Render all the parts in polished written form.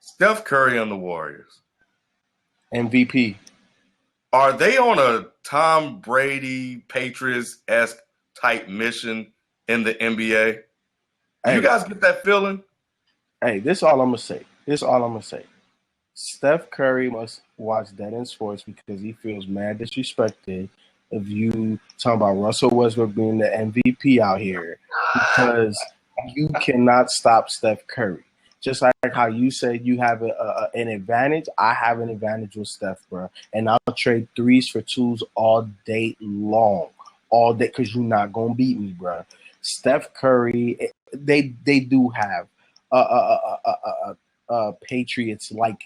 Steph Curry and the Warriors. MVP. Are they on a Tom Brady Patriots-esque type mission in the NBA? Do you guys get that feeling? Hey, this is all I'm gonna say. Steph Curry must watch Dead End Sports because he feels mad disrespected of you talking about Russell Westbrook being the MVP out here because you cannot stop Steph Curry. Just like how you said you have an advantage, I have an advantage with Steph, bro. And I'll trade threes for twos all day long. All day because you're not going to beat me, bro. Steph Curry, they do have Patriots-like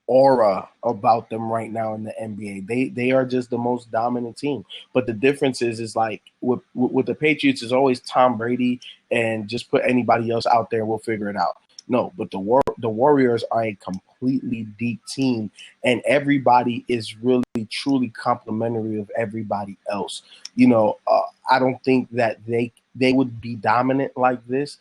aura about them right now in the NBA. They are just the most dominant team. But the difference is like with the Patriots is always Tom Brady and just put anybody else out there and we'll figure it out. No, but the Warriors are a completely deep team, and everybody is really truly complimentary of everybody else. I don't think that they would be dominant like this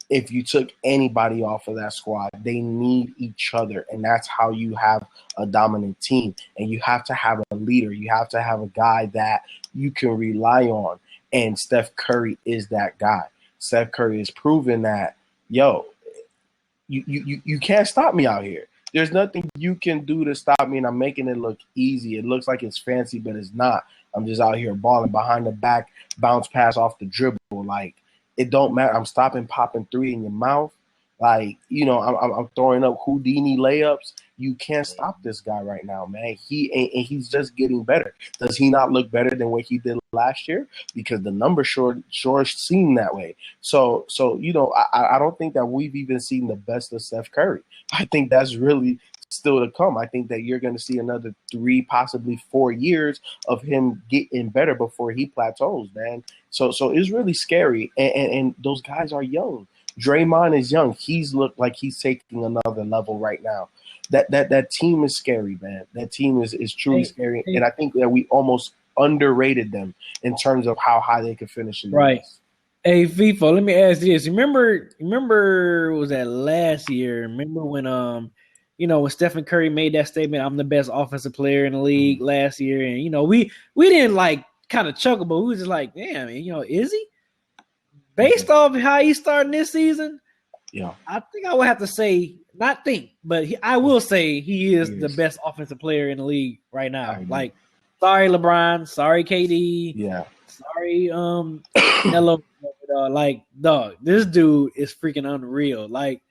if you took anybody off of that squad. They need each other, and that's how you have a dominant team. And you have to have a leader. You have to have a guy that you can rely on, and Steph Curry is that guy. Steph Curry has proven that, you can't stop me out here. There's nothing you can do to stop me, and I'm making it look easy. It looks like it's fancy, but it's not. I'm just out here balling behind the back, bounce pass off the dribble. Like, it don't matter. I'm stopping, popping three in your mouth. Like, I'm throwing up Houdini layups. You can't stop this guy right now, man. He's just getting better. Does he not look better than what he did last year? Because the numbers sure seem that way. So I don't think that we've even seen the best of Steph Curry. I think that's really still to come. I think that you're going to see another 3, possibly 4 years of him getting better before he plateaus, man. So it's really scary. And those guys are young. Draymond is young. He's looked like he's taking another level right now. That team is scary, man. That team is truly scary. And I think that we almost underrated them in terms of how high they could finish in the race. Hey, FIFA, let me ask you this. Remember was that last year? Remember when when Stephen Curry made that statement, I'm the best offensive player in the league last year, and we didn't like kind of chuckle, but we was just like, damn, is he? Based off how he's starting this season, I think I would have to say, I will say he is the best offensive player in the league right now. Like, sorry, LeBron, sorry, KD, sorry, Hello, dog, this dude is freaking unreal. Like,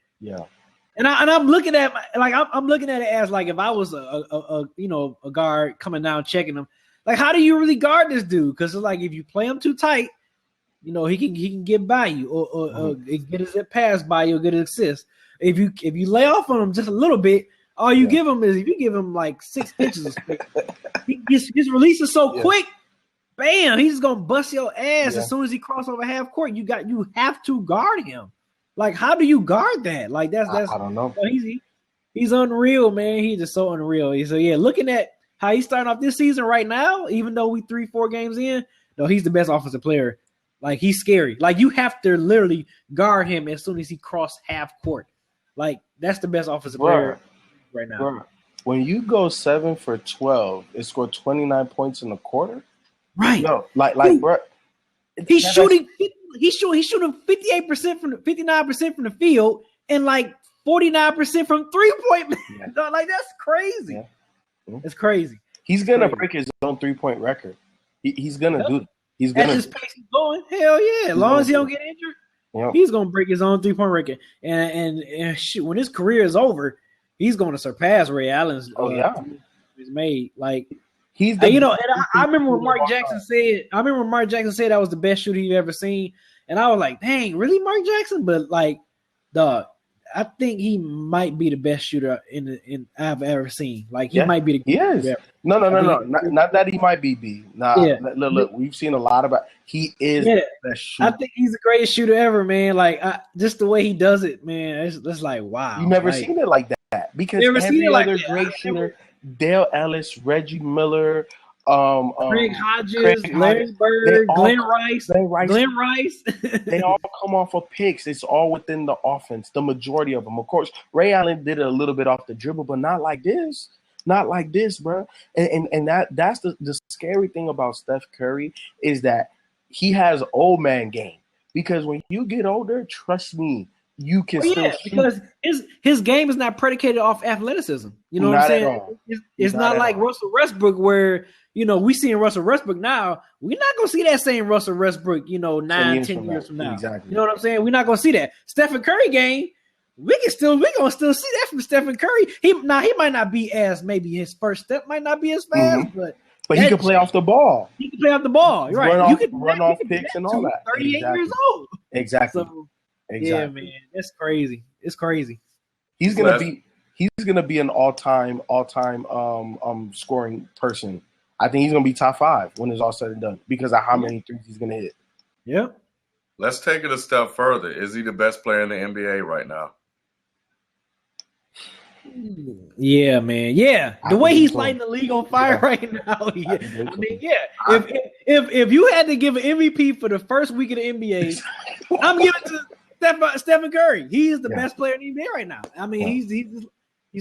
and I'm looking at I'm looking at it as like if I was a guard coming down checking him, like how do you really guard this dude? Because it's like if you play him too tight, he can get by you or get his pass by you or get an assist. If you lay off on him just a little bit, all you give him is if you give him like 6 inches of space, his release is so quick, bam, he's just gonna bust your ass as soon as he cross over half court. You have to guard him. Like, how do you guard that? Like that's I don't know. He's unreal, man. He's just so unreal. So looking at how he's starting off this season right now, even though we 3-4 games in, no, he's the best offensive player. Like, he's scary. Like, you have to literally guard him as soon as he crossed half court. Like, that's the best offensive player right now. Bro, when you go 7 for 12 and score 29 points in the quarter, right? Bro, he's shooting 58% from 59% from the field and like 49% from 3-point. Like, that's crazy. It's crazy. He's gonna break his own 3-point record. He's gonna do it. He's gonna. At this pace he's going, hell yeah! As long as he don't get injured, he's gonna break his own 3-point record. And shoot, when his career is over, he's going to surpass Ray Allen's. He's made like he's. And I remember when Mark Jackson said. That was the best shooter he'd ever seen, and I was like, dang, really, Mark Jackson? But like, dog, I think he might be the best shooter in I've ever seen. Like, he might be the. He is. No. Not that he might be B. Nah. Yeah. Look, we've seen a lot about. He is the best shooter. I think he's the greatest shooter ever, man. Like, just the way he does it, man. It's like, wow. You never seen it like that because every other great shooter, Dale Ellis, Reggie Miller, Craig Hodges, Larry they Bird, all Glenn Rice. they all come off of picks. It's all within the offense, the majority of them. Of course, Ray Allen did it a little bit off the dribble, but not like this. Not like this, bro. And that's the scary thing about Steph Curry is that he has old man game. Because when you get older, trust me, you can still shoot. Because his game is not predicated off athleticism. You know what I'm saying? It's not like Russell Westbrook where, we seeing Russell Westbrook now. We're not going to see that same Russell Westbrook, 10 years from now. Exactly. You know what I'm saying? We're not going to see that. Stephen Curry game, we're going to still see that from Stephen Curry. He might not be as, maybe his first step might not be as fast, but he can play off the ball. He can play off the ball. You're right. You can run off picks and all that. 38 years old. Exactly. So, yeah, man, that's crazy. It's crazy. He's gonna be an all-time scoring person. I think he's gonna be top 5 when it's all said and done because of how many threes he's gonna hit. Yep. Let's take it a step further. Is he the best player in the NBA right now? Yeah, man. Yeah, the way he's lighting the league on fire right now. Yeah. I mean, yeah. If you had to give an MVP for the first week of the NBA, I'm giving it to Stephen Curry. He is the best player in the NBA right now. I mean, he's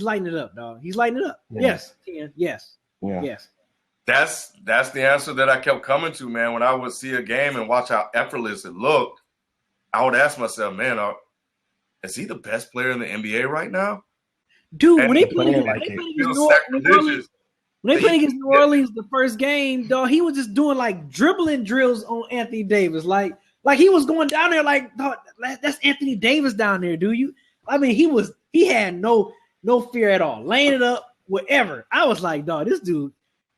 lighting it up, dog. He's lighting it up. Yeah. Yes, Ken. Yes. Yeah. Yes. That's the answer that I kept coming to, man. When I would see a game and watch how effortless it looked, I would ask myself, man, is he the best player in the NBA right now? Dude, when they played against New Orleans the first game, dog, he was just doing like dribbling drills on Anthony Davis. Like he was going down there like, dog, that's Anthony Davis down there, do you? I mean, he had no fear at all. Laying it up, whatever. I was like, dog, this dude.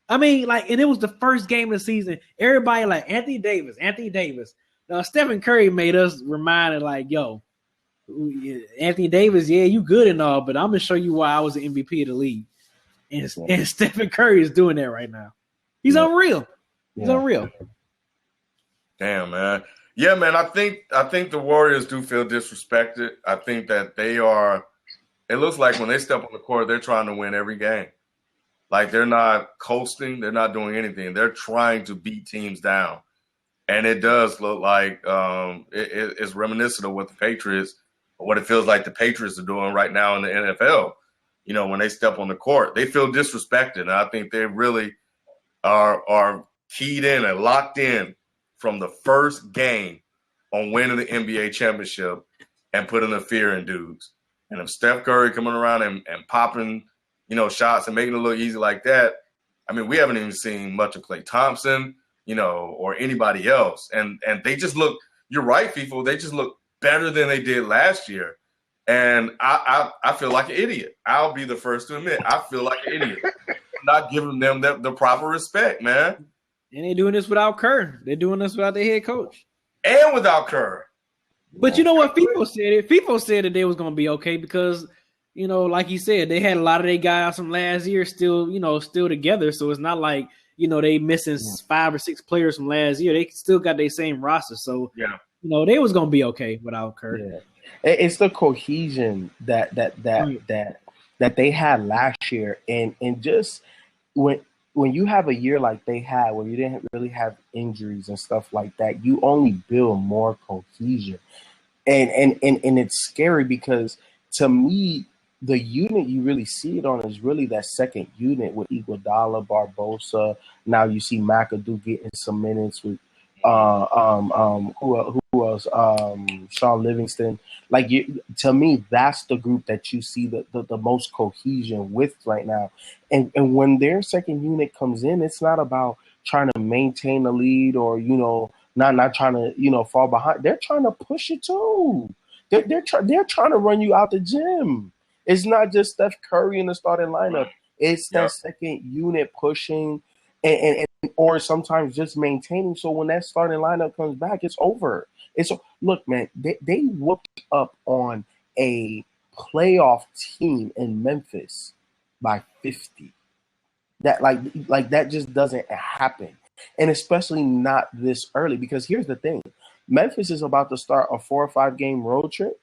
I mean, like, and it was the first game of the season. Everybody like Anthony Davis. Now, Stephen Curry made us reminded like, yo, Anthony Davis, yeah, you good and all, but I'm gonna show you why I was the MVP of the league. And Stephen Curry is doing that right now. He's unreal. He's unreal. Damn, man. Yeah, man. I think the Warriors do feel disrespected. I think that they are. It looks like when they step on the court, they're trying to win every game. Like they're not coasting. They're not doing anything. They're trying to beat teams down. And it does look like it's reminiscent of what the Patriots, or what it feels like the Patriots are doing right now in the NFL. When they step on the court, they feel disrespected. And I think they really are keyed in and locked in from the first game on winning the NBA championship and putting the fear in dudes. And if Steph Curry coming around and popping, shots and making it look easy like that, I mean, we haven't even seen much of Klay Thompson, or anybody else. And they just look, you're right, FIFO, they just look better than they did last year. And I feel like an idiot. I'll be the first to admit, I feel like an idiot. Not giving them the proper respect, man. And they're doing this without Kerr. They're doing this without their head coach. And without Kerr. But you know what? FIFO said it. FIFO said that they was going to be okay because, like he said, they had a lot of their guys from last year still together. So it's not like, they missing 5 or 6 players from last year. They still got their same roster. So, they was going to be okay without Kerr. Yeah. It's the cohesion that they had last year. And just when you have a year like they had, where you didn't really have injuries and stuff like that, you only build more cohesion. And it's scary because to me, the unit you really see it on is really that second unit with Iguodala, Barbosa. Now you see McAdoo getting some minutes with who else? Sean Livingston. Like to me, that's the group that you see the most cohesion with right now. And when their second unit comes in, it's not about trying to maintain a lead or not trying to fall behind. They're trying to push it too. They're trying to run you out the gym. It's not just Steph Curry in the starting lineup. It's that second unit pushing and or sometimes just maintaining. So when that starting lineup comes back, it's over. Look, man, they whooped up on a playoff team in Memphis by 50. That like that just doesn't happen. And especially not this early, because here's the thing. Memphis is about to start a 4 or 5 game road trip.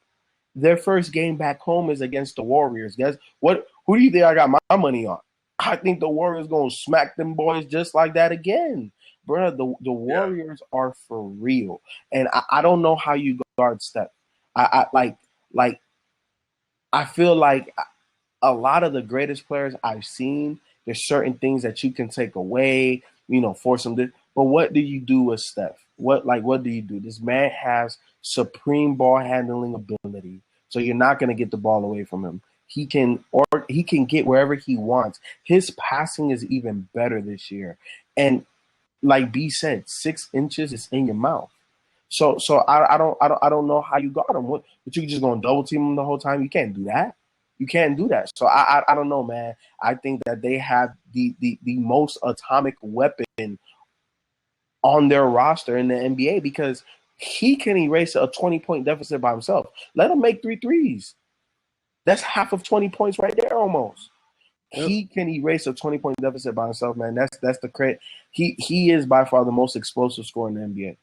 Their first game back home is against the Warriors. Guys, who do you think I got my money on? I think the Warriors gonna smack them boys just like that again, bro. The Warriors are for real, and I don't know how you guard Steph. I like I feel like a lot of the greatest players I've seen. There's certain things that you can take away, force them to. But what do you do with Steph? What do you do? This man has supreme ball handling ability, so you're not gonna get the ball away from him. He can get wherever he wants. His passing is even better this year. And like B said, 6 inches is in your mouth. So I don't know how you got him. But you just gonna double team him the whole time? You can't do that. You can't do that. So I don't know, man. I think that they have the most atomic weapon on their roster in the NBA because he can erase a 20-point deficit by himself. Let him make 3 threes. That's half of 20 points right there almost. Yep. He can erase a 20-point deficit by himself, man. That's the credit. He is by far the most explosive scorer in the NBA.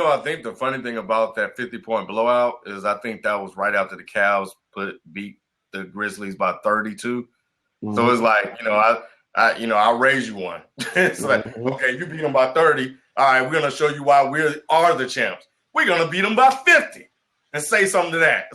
I think the funny thing about that 50-point blowout is I think that was right after the Cavs beat the Grizzlies by 32. Mm-hmm. So it's like, I'll raise you one. It's like, okay, you beat them by 30. All right, we're going to show you why we are the champs. We're going to beat them by 50 and say something to that.